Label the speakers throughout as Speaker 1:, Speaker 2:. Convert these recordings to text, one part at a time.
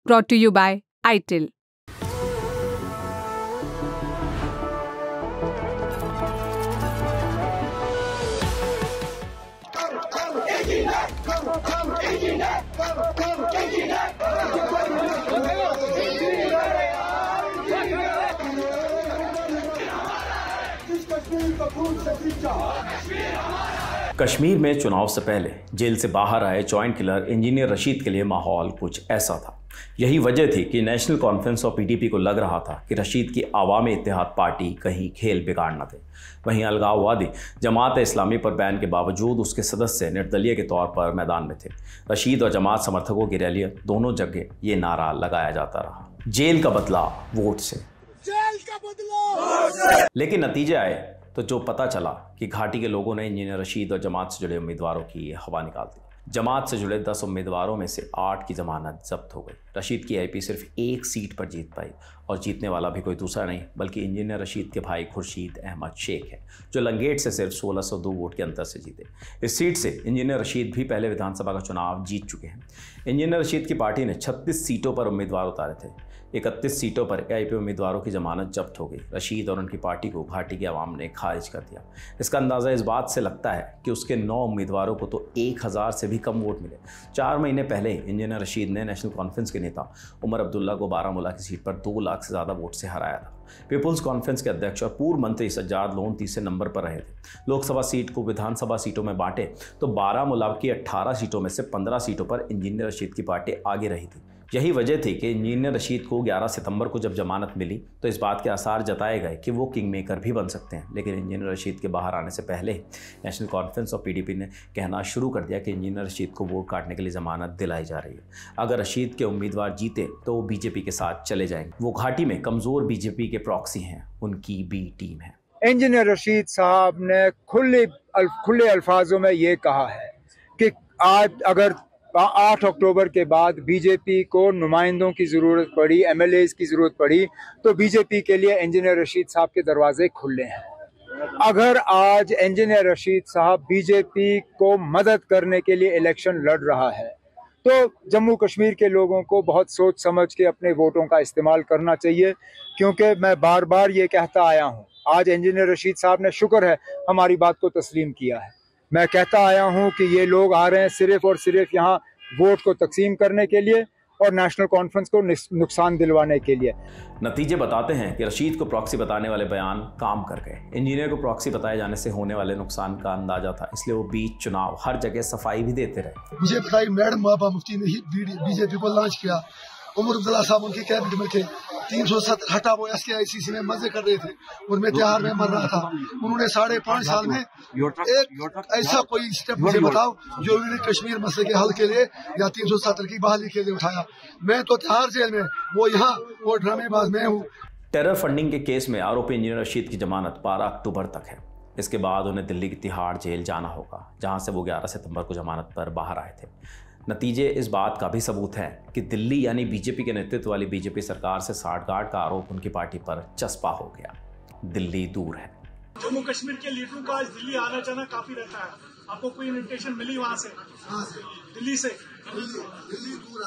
Speaker 1: brought to you by ITIL.
Speaker 2: Kashmir में चुनाव से पहले जेल से बाहर आए जॉइंट किलर इंजीनियर रशीद के लिए माहौल कुछ ऐसा था। यही वजह थी कि नेशनल कॉन्फ्रेंस और पीडीपी को लग रहा था कि रशीद की अवामी इत्तेहाद पार्टी कहीं खेल बिगाड़ न दे। वहीं अलगाववादी जमात इस्लामी पर बैन के बावजूद उसके सदस्य निर्दलीय के तौर पर मैदान में थे। रशीद और जमात समर्थकों की रैलियां दोनों जगह ये नारा लगाया जाता रहा, जेल का बदला वोट से, जेल का बदला। लेकिन नतीजे आए तो जो पता चला कि घाटी के लोगों ने इंजीनियर रशीद और जमात से जुड़े उम्मीदवारों की हवा निकाल दी। जमात से जुड़े 10 उम्मीदवारों में से 8 की जमानत जब्त हो गई। रशीद की आईपी सिर्फ एक सीट पर जीत पाई और जीतने वाला भी कोई दूसरा नहीं बल्कि इंजीनियर रशीद के भाई खुर्शीद अहमद शेख है, जो लंगेट से सिर्फ 1602 वोट के अंतर से जीते। इस सीट से इंजीनियर रशीद भी पहले विधानसभा का चुनाव जीत चुके हैं। इंजीनियर रशीद की पार्टी ने 36 सीटों पर उम्मीदवार उतारे थे। 31 सीटों पर एआईपी उम्मीदवारों की जमानत जब्त हो गई। रशीद और उनकी पार्टी को घाटी के अवाम ने खारिज कर दिया। इसका अंदाज़ा इस बात से लगता है कि उसके 9 उम्मीदवारों को तो 1000 से भी कम वोट मिले। 4 महीने पहले इंजीनियर रशीद ने नेशनल कॉन्फ्रेंस के नेता उमर अब्दुल्ला को बारामूला की सीट पर 2 लाख से ज़्यादा वोट से हराया था। पीपुल्स कॉन्फ्रेंस के अध्यक्ष और पूर्व मंत्री सज्जाद लोन तीसरे नंबर पर रहे थे। लोकसभा सीट को विधानसभा सीटों में बांटे तो बारामूला की 18 सीटों में से 15 सीटों पर इंजीनियर रशीद की पार्टी आगे रही थी। यही वजह थी कि इंजीनियर रशीद को 11 सितंबर को जब जमानत मिली तो इस बात के आसार जताए गए कि वो किंग मेकर भी बन सकते हैं। लेकिन इंजीनियर रशीद के बाहर आने से पहले नेशनल कॉन्फ्रेंस और पीडीपी ने कहना शुरू कर दिया कि इंजीनियर रशीद को वोट काटने के लिए जमानत दिलाई जा रही है। अगर रशीद के उम्मीदवार जीते तो वो बीजेपी के साथ चले जाएंगे। वो घाटी में कमज़ोर बीजेपी के प्रॉक्सी हैं, उनकी बी टीम है।
Speaker 3: इंजीनियर रशीद साहब ने खुले अल्फाजों में ये कहा है कि आज अगर 8 अक्टूबर के बाद बीजेपी को नुमाइंदों की ज़रूरत पड़ी, एमएलएज की ज़रूरत पड़ी, तो बीजेपी के लिए इंजीनियर रशीद साहब के दरवाजे खुले हैं। अगर आज इंजीनियर रशीद साहब बीजेपी को मदद करने के लिए इलेक्शन लड़ रहा है तो जम्मू कश्मीर के लोगों को बहुत सोच समझ के अपने वोटों का इस्तेमाल करना चाहिए, क्योंकि मैं बार बार ये कहता आया हूँ। आज इंजीनियर रशीद साहब ने शुक्र है हमारी बात को तस्लीम किया है। मैं कहता आया हूं कि ये लोग आ रहे हैं सिर्फ और सिर्फ यहाँ वोट को तकसीम करने के लिए और नेशनल कॉन्फ्रेंस को नुकसान दिलवाने के लिए।
Speaker 2: नतीजे बताते हैं कि रशीद को प्रॉक्सी बताने वाले बयान काम कर गए। इंजीनियर को प्रॉक्सी बताए जाने से होने वाले नुकसान का अंदाजा था, इसलिए वो बीच चुनाव हर जगह सफाई भी देते रहे।
Speaker 4: मुझे बताई मैडम महबूबा मुफ्ती ने ही बीजेपी को लॉन्च किया। उमर अब्दुल्ला साहब उनकी कैबिनेट में थे। 370 हटा वो SKICC में मजे कर रहे थे और मैं तिहाड़ में मर रहा था। उन्होंने 5.5 साल में एक ऐसा कोई स्टेप मुझे बताओ जो उन्होंने कश्मीर मसले के हल के लिए या 370 की बहाली के लिए उठाया। मैं तो तिहाड़ जेल में, वो यहाँ, वो ड्रामेबाज मैं हूँ।
Speaker 2: टेरर फंडिंग के केस में आरोपी इंजीनियर रशीद की जमानत 12 अक्टूबर तक है। इसके बाद उन्हें दिल्ली की तिहाड़ जेल जाना होगा, जहाँ से वो 11 सितंबर को जमानत पर बाहर आए थे। नतीजे इस बात का भी सबूत है कि दिल्ली यानी बीजेपी के नेतृत्व वाली बीजेपी सरकार से साठगांठ का आरोप उनकी पार्टी पर चस्पा हो गया। दिल्ली दूर है।
Speaker 5: जम्मू कश्मीर के लीडरों का आज दिल्ली आना जाना काफी रहता है। आपको कोई इन्विटेशन मिली वहाँ से? दिल्ली से? दिल्ली दूर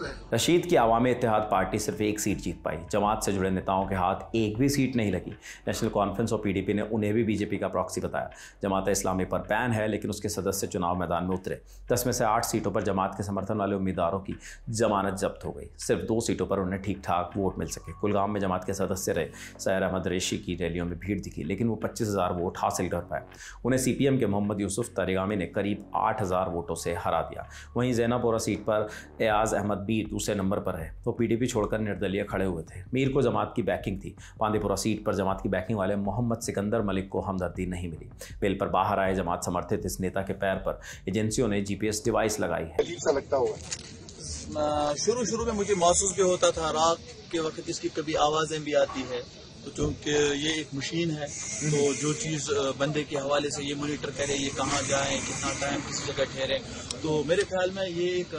Speaker 5: है।
Speaker 2: रशीद की अवामी इत्तेहाद पार्टी सिर्फ एक सीट जीत पाई। जमात से जुड़े नेताओं के हाथ एक भी सीट नहीं लगी। नेशनल कॉन्फ्रेंस और पीडीपी ने उन्हें भी बीजेपी का प्रॉक्सी बताया। जमात इस्लामी पर बैन है, लेकिन उसके सदस्य चुनाव मैदान में उतरे। 10 में से 8 सीटों पर जमात के समर्थन वाले उम्मीदवारों की जमानत जब्त हो गई। सिर्फ 2 सीटों पर उन्हें ठीक ठाक वोट मिल सके। कुलगाम में जमात के सदस्य रहे सैर अहमद रेशी की रैलियों में भीड़ दिखी, लेकिन वो 25,000 वोट हासिल कर पाए। उन्हें CPM के मोहम्मद यूसुफ तरीगामी ने करीब 8,000 वोटों से हरा दिया। वहीं ज़ैनापोरा सीट पर एयाज अहमद मीर दूसरे नंबर पर है। वो पीडीपी छोड़कर निर्दलीय खड़े हुए थे। मीर को जमात की बैकिंग थी। बांदीपुरा सीट पर जमात की बैकिंग वाले मोहम्मद सिकंदर मलिक को हमदर्दी नहीं मिली। बेल पर बाहर आए जमात समर्थित इस नेता के पैर पर एजेंसियों ने GPS डिवाइस लगाई है।
Speaker 6: अजीब सा लगता होगा।
Speaker 7: शुरू में मुझे महसूस भी होता था, रात के वक्त इसकी कभी आवाज़ें भी आती है, तो चूँकि ये एक मशीन है तो जो चीज़ बंदे के हवाले से ये मॉनिटर करे, ये कहाँ जाए, कितना टाइम किसी जगह ठहरे, तो मेरे ख्याल में ये एक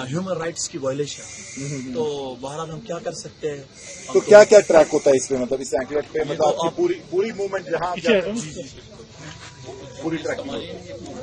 Speaker 7: ह्यूमन राइट्स की वायलेशन। तो बहरहाल हम क्या कर सकते हैं।
Speaker 6: तो क्या क्या ट्रैक होता है इसमें, मतलब इस एंकलेट पे, मतलब आपकी पूरी मूवमेंट जहाँ पूरी ट्रैकिंग।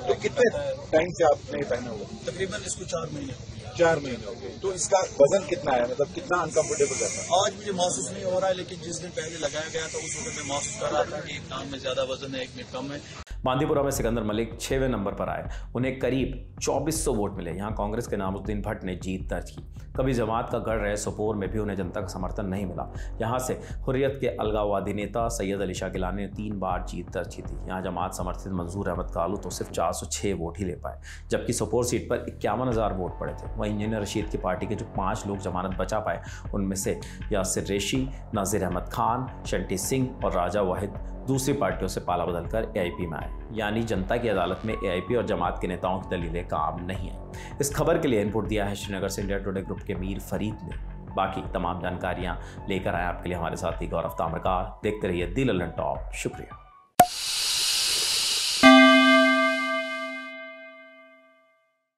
Speaker 6: तो कितने टाइम से आपने पहना हुआ?
Speaker 7: तकरीबन इसको 4 महीने।
Speaker 6: 4 महीने हो गए, तो इसका वजन कितना है, मतलब कितना अनकंफर्टेबल रहता है?
Speaker 7: आज मुझे महसूस नहीं हो रहा है, लेकिन जिस दिन पहले लगाया गया था उस वक्त मैं महसूस कर रहा था कि एक कान में ज्यादा वजन है, एक में कम है।
Speaker 2: बांदीपुरा में सिकंदर मलिक 6वें नंबर पर आए। उन्हें करीब 2400 वोट मिले। यहाँ कांग्रेस के नामुद्दीन भट्ट ने जीत दर्ज की। कभी जमात का गढ़ रहे सोपोर में भी उन्हें जनता का समर्थन नहीं मिला। यहाँ से हुर्रियत के अलगाववादी नेता सैयद अली शाह गिलानी ने 3 बार जीत दर्ज की थी। यहाँ जमात समर्थित मंजूर अहमद कालू तो सिर्फ 406 वोट ही ले पाए, जबकि सोपोर सीट पर 51,000 वोट पड़े थे। वहीं इंजीनियर रशीद की पार्टी के जो 5 लोग जमानत बचा पाए, उनमें से यासिर रेशी, नाजिर अहमद खान, शंटी सिंह और राजा वाहिद दूसरी पार्टियों से पाला बदलकर एआईपी में आए। यानी जनता की अदालत में एआईपी और जमात के नेताओं की दलीलें काम नहीं है। इस खबर के लिए इनपुट दिया है श्रीनगर से इंडिया टुडे ग्रुप के मीर फरीद ने। बाकी तमाम जानकारियां लेकर आए आपके लिए हमारे साथी गौरव ताम्रकार। देखते रहिए दी लल्लन टॉप। शुक्रिया।